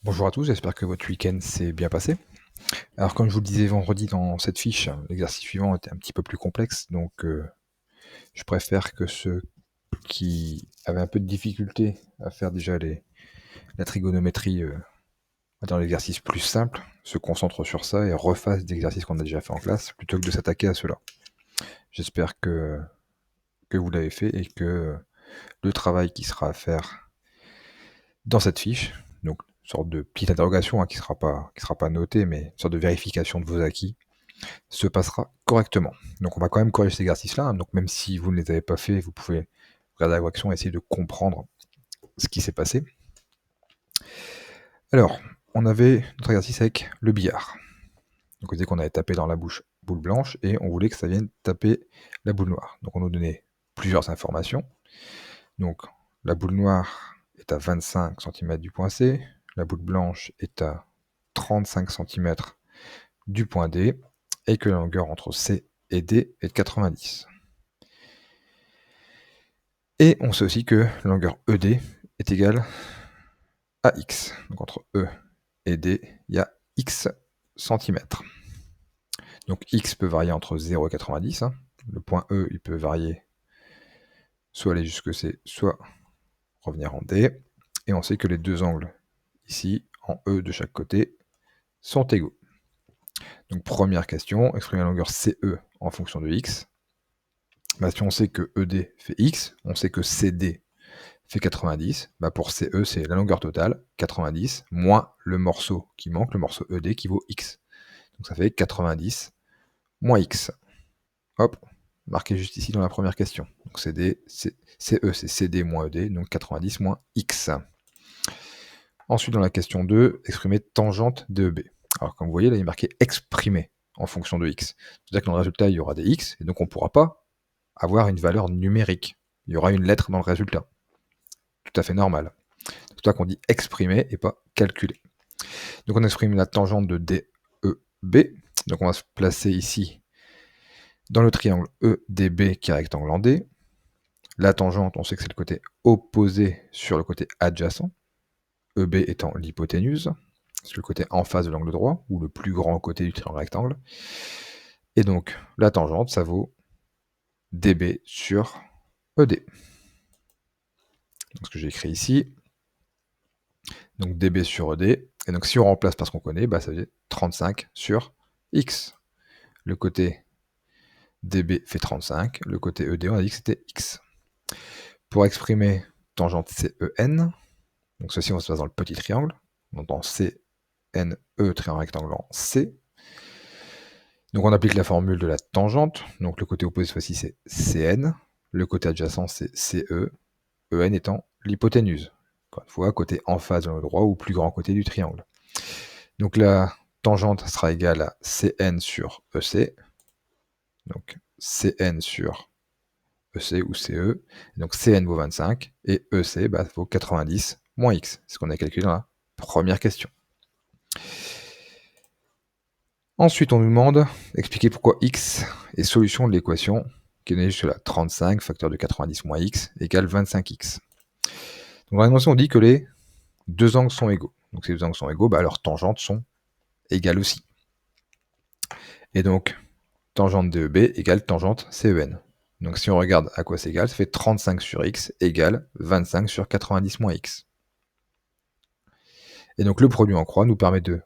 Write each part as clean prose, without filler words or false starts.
Bonjour à tous, j'espère que votre week-end s'est bien passé. Alors comme je vous le disais vendredi dans cette fiche, l'exercice suivant était un petit peu plus complexe, donc je préfère que ceux qui avaient un peu de difficulté à faire déjà la trigonométrie dans l'exercice plus simple se concentrent sur ça et refassent des exercices qu'on a déjà fait en classe plutôt que de s'attaquer à cela. J'espère que vous l'avez fait et que le travail qui sera à faire dans cette fiche, donc une sorte de petite interrogation qui sera pas notée, mais une sorte de vérification de vos acquis, se passera correctement. Donc on va quand même corriger cet exercice-là, hein. Donc même si vous ne les avez pas fait, vous pouvez regarder la correction et essayer de comprendre ce qui s'est passé. Alors, on avait notre exercice avec le billard. Donc on disait qu'on avait tapé dans la bouche boule blanche et on voulait que ça vienne taper la boule noire. Donc on nous donnait plusieurs informations. Donc la boule noire est à 25 cm du point C, la boule blanche est à 35 cm du point D, et que la longueur entre C et D est de 90. Et on sait aussi que la longueur ED est égale à x. Donc entre E et D, il y a x centimètres. Donc x peut varier entre 0 et 90. Le point E, il peut varier, soit aller jusque C, soit revenir en D. Et on sait que les deux angles ici, en E de chaque côté, sont égaux. Donc première question, exprimer la longueur CE en fonction de x. Bah, si on sait que ED fait x, on sait que CD fait 90, bah pour CE, c'est la longueur totale, 90, moins le morceau qui manque, le morceau ED qui vaut x. Donc ça fait 90 moins x. Hop, marqué juste ici dans la première question. Donc CE, c'est CD moins ED, donc 90 moins x. Ensuite, dans la question 2, exprimer tangente DEB. Alors comme vous voyez, là, il est marqué exprimer en fonction de x. C'est-à-dire que dans le résultat, il y aura des x, et donc on ne pourra pas avoir une valeur numérique. Il y aura une lettre dans le résultat. Tout à fait normal. C'est pour ça qu'on dit exprimer et pas calculer. Donc on exprime la tangente de DEB. Donc on va se placer ici dans le triangle EDB qui est rectangle en D. La tangente, on sait que c'est le côté opposé sur le côté adjacent. EB étant l'hypoténuse. C'est le côté en face de l'angle droit, ou le plus grand côté du triangle rectangle. Et donc la tangente, ça vaut DB sur ED. Donc ce que j'ai écrit ici. Donc DB sur ED. Et donc si on remplace par ce qu'on connaît, bah, ça fait 35 sur X. Le côté DB fait 35, le côté ED, on a dit que c'était X. Pour exprimer tangente CEN, donc ceci on se passe dans le petit triangle, donc dans CNE, triangle rectangle en C. Donc on applique la formule de la tangente, donc le côté opposé cette fois-ci c'est CN, le côté adjacent c'est CE, EN étant l'hypoténuse. Encore une fois, côté en face de l'angle droit ou plus grand côté du triangle. Donc la tangente sera égale à CN sur EC, donc CN sur EC ou CE, donc CN vaut 25, et EC vaut 90 moins X, c'est ce qu'on a calculé dans la première question. Ensuite, on nous demande d'expliquer pourquoi X est solution de l'équation qui est donnée jusque là, 35 facteur de 90 moins X égale 25X. Donc dans l'énoncé, on dit que les deux angles sont égaux. Donc si les deux angles sont égaux, leurs tangentes sont égales aussi. Et donc, tangente DEB égale tangente CEN. Donc si on regarde à quoi c'est égal, ça fait 35 sur x égale 25 sur 90 moins x. Et donc le produit en croix nous permet de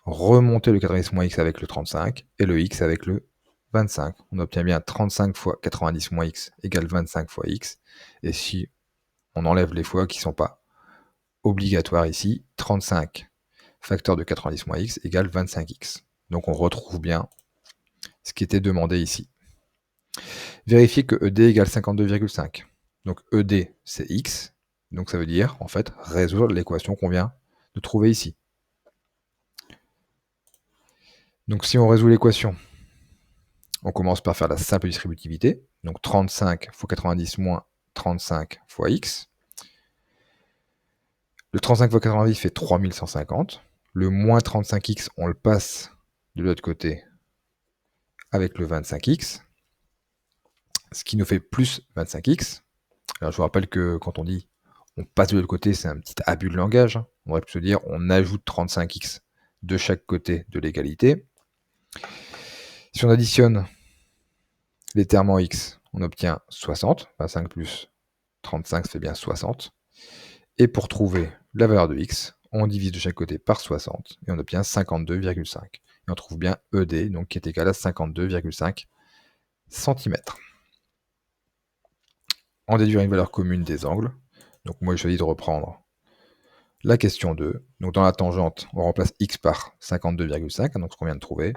remonter le 90 moins x avec le 35 et le x avec le 25. On obtient bien 35 fois 90 moins x égale 25 fois x. Et si on enlève les fois qui ne sont pas obligatoires ici, 35 facteur de 90 moins x égale 25x. Donc on retrouve bien ce qui était demandé ici. Vérifier que ED égale 52,5. Donc ED, c'est x. Donc ça veut dire, en fait, résoudre l'équation qu'on vient de trouver ici. Donc si on résout l'équation, on commence par faire la simple distributivité. Donc 35 fois 90 moins 35 fois x. Le 35 fois 90 fait 3150. Le moins 35x, on le passe de l'autre côté avec le 25x. Ce qui nous fait plus 25x. Alors je vous rappelle que quand on dit on passe de l'autre côté, c'est un petit abus de langage, hein. On aurait pu se dire, on ajoute 35x de chaque côté de l'égalité. Si on additionne les termes en x, on obtient 60. 25 plus 35, ça fait bien 60. Et pour trouver la valeur de x, on divise de chaque côté par 60 et on obtient 52,5. Et on trouve bien ED, donc qui est égal à 52,5 cm. En déduire une valeur commune des angles. Donc moi, je choisis de reprendre la question 2. Donc dans la tangente, on remplace x par 52,5, donc ce qu'on vient de trouver.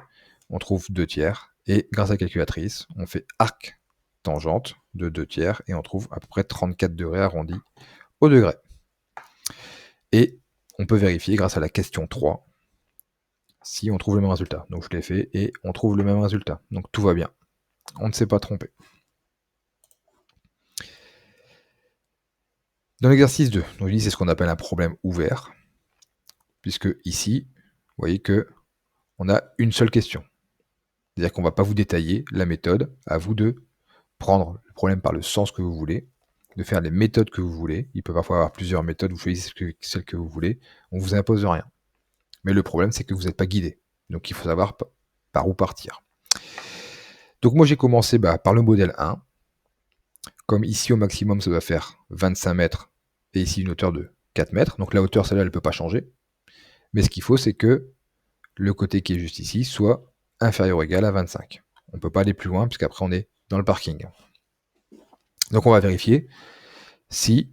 On trouve 2 tiers. Et grâce à la calculatrice, on fait arc tangente de 2 tiers et on trouve à peu près 34 degrés arrondi au degré. Et on peut vérifier grâce à la question 3 si on trouve le même résultat. Donc je l'ai fait et on trouve le même résultat. Donc tout va bien. On ne s'est pas trompé. Dans l'exercice 2, donc c'est ce qu'on appelle un problème ouvert, puisque ici, vous voyez que on a une seule question. C'est-à-dire qu'on ne va pas vous détailler la méthode, à vous de prendre le problème par le sens que vous voulez, de faire les méthodes que vous voulez. Il peut parfois y avoir plusieurs méthodes, vous choisissez celle que vous voulez, on ne vous impose rien. Mais le problème, c'est que vous n'êtes pas guidé. Donc il faut savoir par où partir. Donc moi j'ai commencé par le modèle 1. Comme ici au maximum ça doit faire 25 mètres et ici une hauteur de 4 mètres. Donc la hauteur celle-là elle ne peut pas changer. Mais ce qu'il faut c'est que le côté qui est juste ici soit inférieur ou égal à 25. On ne peut pas aller plus loin puisqu'après on est dans le parking. Donc on va vérifier si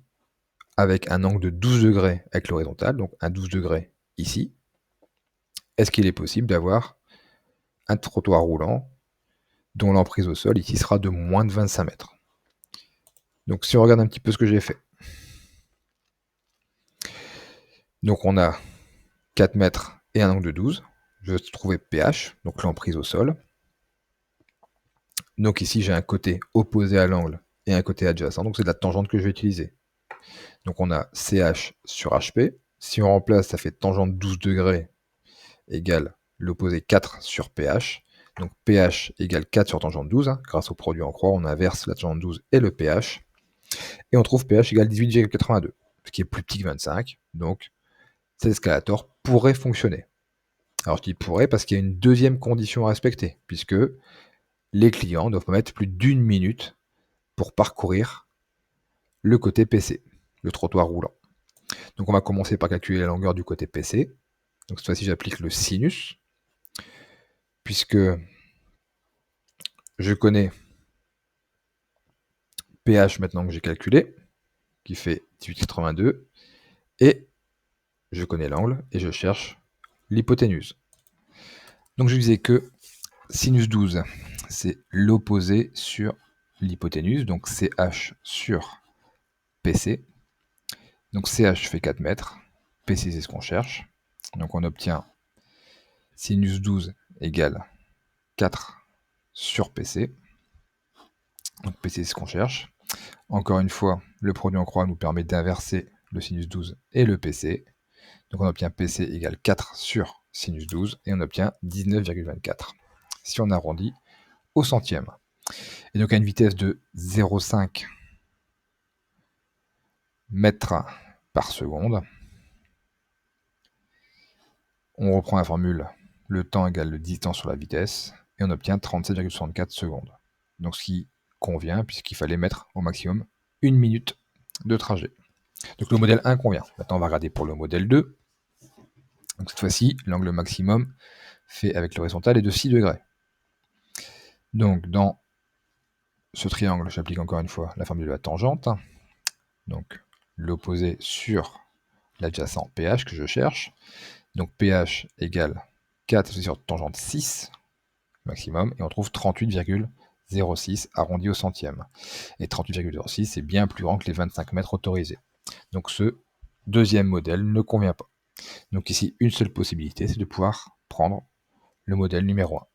avec un angle de 12 degrés avec l'horizontale, donc un 12 degrés ici, est-ce qu'il est possible d'avoir un trottoir roulant dont l'emprise au sol ici sera de moins de 25 mètres. Donc si on regarde un petit peu ce que j'ai fait. Donc on a 4 mètres et un angle de 12. Je vais trouver PH, donc l'emprise au sol. Donc ici j'ai un côté opposé à l'angle et un côté adjacent, donc c'est de la tangente que je vais utiliser. Donc on a CH sur HP. Si on remplace, ça fait tangente 12 degrés égale l'opposé 4 sur PH. Donc PH égale 4 sur tangente 12. Hein. Grâce au produit en croix, on inverse la tangente 12 et le PH. Et on trouve PH égale 18,82, ce qui est plus petit que 25. Donc cet escalator pourrait fonctionner. Alors je dis pourrait parce qu'il y a une deuxième condition à respecter, puisque les clients doivent pas mettre plus d'1 minute pour parcourir le côté PC, le trottoir roulant. Donc on va commencer par calculer la longueur du côté PC. Donc cette fois-ci j'applique le sinus, puisque je connais PH maintenant que j'ai calculé, qui fait 18,82, et je connais l'angle, et je cherche l'hypoténuse. Donc je disais que sinus 12, c'est l'opposé sur l'hypoténuse, donc CH sur PC. Donc CH fait 4 mètres, PC c'est ce qu'on cherche. Donc on obtient sinus 12 égale 4 sur PC. Donc PC c'est ce qu'on cherche. Encore une fois, le produit en croix nous permet d'inverser le sinus 12 et le PC. Donc on obtient PC égale 4 sur sinus 12 et on obtient 19,24. Si on arrondit au centième. Et donc à une vitesse de 0,5 mètres par seconde, on reprend la formule, le temps égale le distance sur la vitesse, et on obtient 37,64 secondes. Donc ce qui convient, puisqu'il fallait mettre au maximum 1 minute de trajet. Donc le modèle 1 convient. Maintenant on va regarder pour le modèle 2. Donc cette fois-ci, l'angle maximum fait avec l'horizontale est de 6 degrés. Donc dans ce triangle, j'applique encore une fois la formule de la tangente. Donc l'opposé sur l'adjacent PH que je cherche. Donc PH égale 4 sur tangente 6 maximum, et on trouve 38,06 arrondi au centième. Et 38,06 c'est bien plus grand que les 25 mètres autorisés. Donc ce deuxième modèle ne convient pas. Donc ici, une seule possibilité, c'est de pouvoir prendre le modèle numéro 1.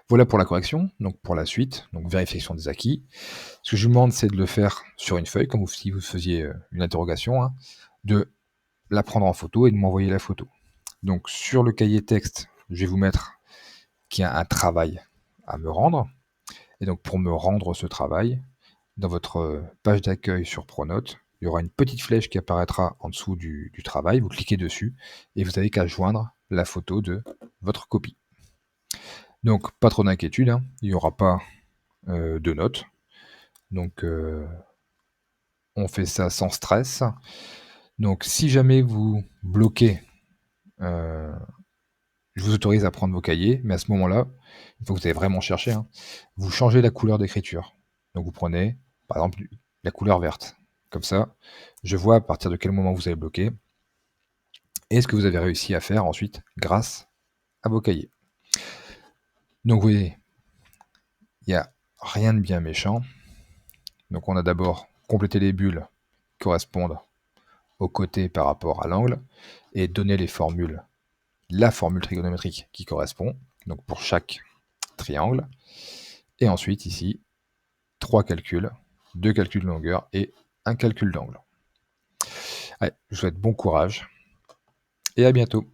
Voilà pour la correction. Donc pour la suite, donc vérification des acquis. Ce que je vous demande, c'est de le faire sur une feuille, comme si vous faisiez une interrogation, hein, de la prendre en photo et de m'envoyer la photo. Donc sur le cahier texte, je vais vous mettre qu'il y a un travail à me rendre. Et donc pour me rendre ce travail, dans votre page d'accueil sur Pronote, il y aura une petite flèche qui apparaîtra en dessous du travail. Vous cliquez dessus et vous n'avez qu'à joindre la photo de votre copie. Donc, pas trop d'inquiétude, hein, il n'y aura pas de notes. Donc, on fait ça sans stress. Donc, si jamais vous bloquez, je vous autorise à prendre vos cahiers, mais à ce moment-là, il faut que vous allez vraiment chercher, hein, vous changez la couleur d'écriture. Donc, vous prenez, par exemple, la couleur verte. Comme ça, je vois à partir de quel moment vous avez bloqué et ce que vous avez réussi à faire ensuite grâce à vos cahiers. Donc, vous voyez, il n'y a rien de bien méchant. Donc, on a d'abord complété les bulles qui correspondent au côté par rapport à l'angle et donner les formules, la formule trigonométrique qui correspond, donc pour chaque triangle. Et ensuite, ici, 3 calculs, 2 calculs de longueur et un calcul d'angle. Allez, je vous souhaite bon courage et à bientôt.